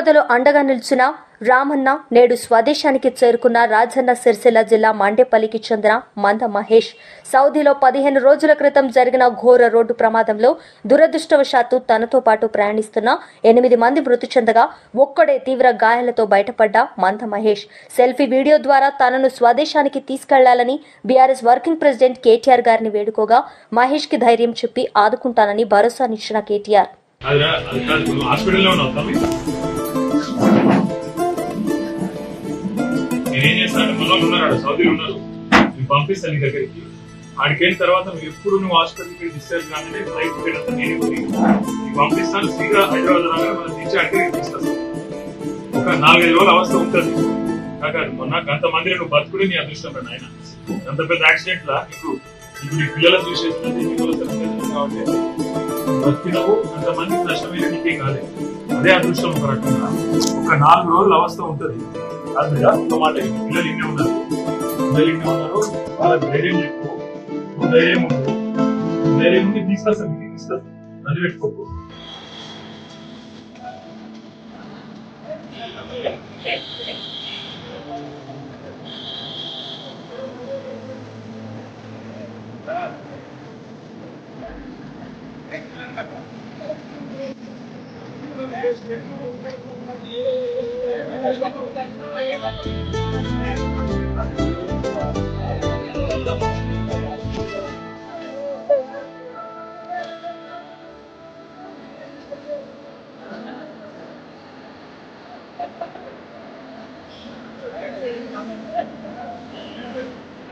ఆపదలో అండగా నిలిచిన రామన్న నేడు స్వదేశానికి చేరుకున్న రాజన్న సిరిసిల్ల జిల్లా మండేపల్లికి చెందిన మంద మహేష్ సౌదీలో 15 రోజుల క్రితం జరిగిన ఘోర రోడ్డు ప్రమాదంలో దురదృష్టవశాత్తు తనతో పాటు ప్రయాణిస్తున్న 8 మంది మృతి చెందగా ఒక్కడే తీవ్ర గాయాలతో బయటపడ్డ మంద మహేష్ సెల్ఫీ వీడియో ద్వారా తనను స్వదేశానికి తీసుకెళ్లాలని బీఆర్ఎస్ వర్కింగ్ ప్రెసిడెంట్ కేటీఆర్ గారిని వేడుకోగా మహేష్ కి ధైర్యం చెప్పి ఆదుకుంటానని భరోసానిచ్చిన కేటీఆర్ నేనేం చేస్తాను మనోళ్ళు ఉన్నారు సౌదీలో ఉన్నారు నేను పంపిస్తాను నీ దగ్గరికి ఆడికెళ్ళిన తర్వాత నువ్వు ఎప్పుడు నువ్వు హాస్పిటల్కి డిశ్చార్జ్ కానీ ఫ్లైట్ పోయినంత నేను నీకు పంపిస్తాను సీదా హైదరాబాద్ రాగా మనం తీసి అడిగి తీసుకొస్తాను ఒక 4-5 రోజుల అవస్థ ఉంటుంది కాక మొన్న అంతమంది నువ్వు బతుకుడి నీ అదృష్టం రా నాయన అంత పెద్ద యాక్సిడెంట్ లా ఇప్పుడు నీ పిల్లలను చూసేస్తుంది కాబట్టి బతికినవు అంతమందికి నష్టమైన నీకేం కాలేదు అదే అదృష్టం ఒక రకంగా ఒక 4 రోజుల అవస్థ ఉంటుంది అది ఒక మాట పిల్లలు ఇన్నే ఉన్నారు వాళ్ళకి ధైర్యం చెప్పు ధైర్యం ఉండదు ధైర్యం ఉండి తీసుకొస్తాను అది పెట్టుకోకు Thank you.